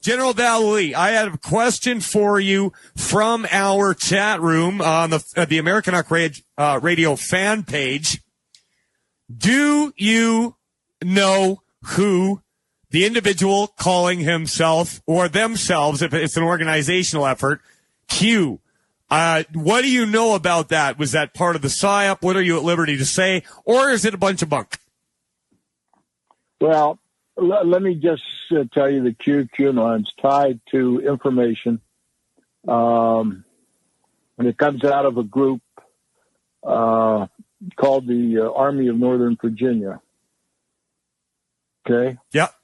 General Vallely, I have a question for you from our chat room on the American Arc Radio fan page. Do you know who the individual calling himself or themselves, if it's an organizational effort, Q? What do you know about that? Was that part of the PSYOP? What are you at liberty to say? Or is it a bunch of bunk? Well, let me just tell you the QAnon's tied to information. And it comes out of a group called the Army of Northern Virginia. Okay? Yep.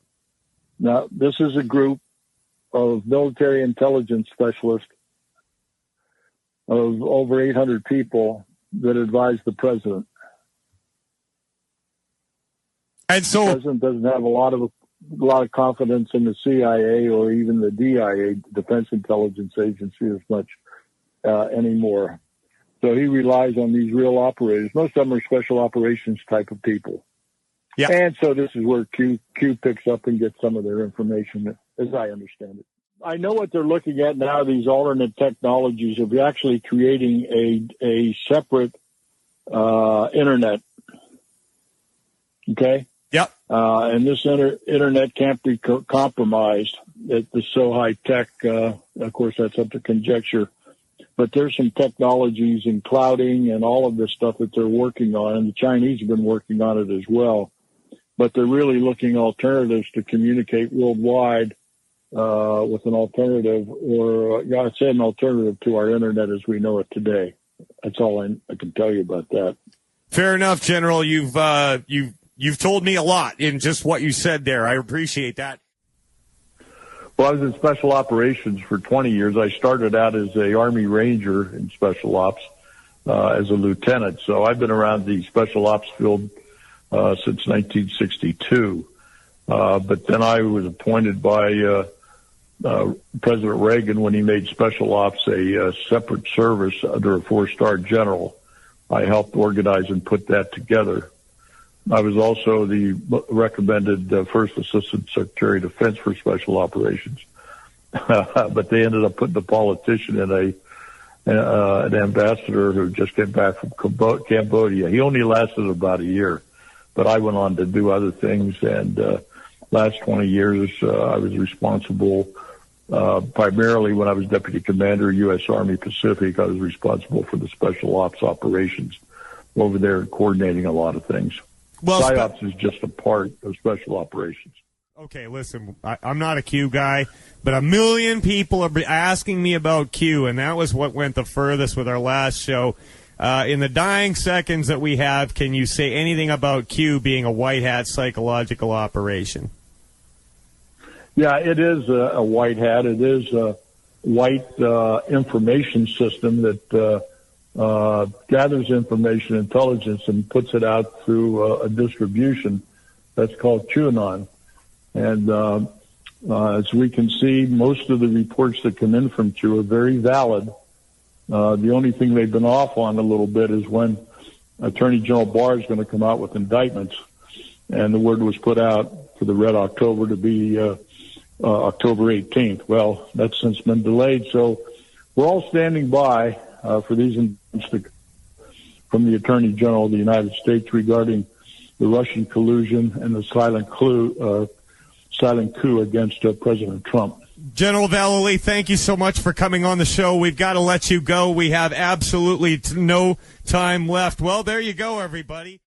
Now, this is a group of military intelligence specialists of over 800 people that advise the president. And so the president doesn't have a lot of confidence in the CIA or even the DIA, Defense Intelligence Agency, as much anymore. So he relies on these real operators. Most of them are special operations type of people. Yeah. And so this is where Q picks up and gets some of their information, as I understand it. I know what they're looking at now, these alternate technologies of actually creating a separate internet. Okay? Yep. And this internet can't be compromised. It's so high tech. Of course, that's up to conjecture. But there's some technologies in clouding and all of this stuff that they're working on, and the Chinese have been working on it as well. But they're really looking alternatives to communicate worldwide with an alternative, or I'd say an alternative to our internet as we know it today. That's all I can tell you about that. Fair enough, General. You've told me a lot in just what you said there. I appreciate that. Well, I was in special operations for 20 years. I started out as a Army Ranger in special ops as a lieutenant. So I've been around the special ops field since 1962. But then I was appointed by President Reagan when he made special ops a separate service under a 4-star general. I helped organize and put that together. I was also the recommended First Assistant Secretary of Defense for Special Operations. But they ended up putting a politician in an ambassador who just came back from Cambodia. He only lasted about a year, but I went on to do other things. And last 20 years, I was responsible primarily when I was Deputy Commander, U.S. Army Pacific. I was responsible for the Special Ops operations over there, coordinating a lot of things. Well, PSYOPs is just a part of special operations. Okay, listen, I'm not a Q guy, but a million people are asking me about Q, and that was what went the furthest with our last show. In the dying seconds that we have, can you say anything about Q being a white hat psychological operation? Yeah, it is a white hat. It is a white information system that gathers information, intelligence, and puts it out through a distribution that's called QAnon. And as we can see, most of the reports that come in from Q are very valid. The only thing they've been off on a little bit is when Attorney General Barr is going to come out with indictments. And the word was put out for the Red October to be October 18th. Well, that's since been delayed. So we're all standing by for these indictments from the Attorney General of the United States regarding the Russian collusion and the silent coup against President Trump. General Vallely, thank you so much for coming on the show. We've got to let you go. We have absolutely no time left. Well, there you go, everybody.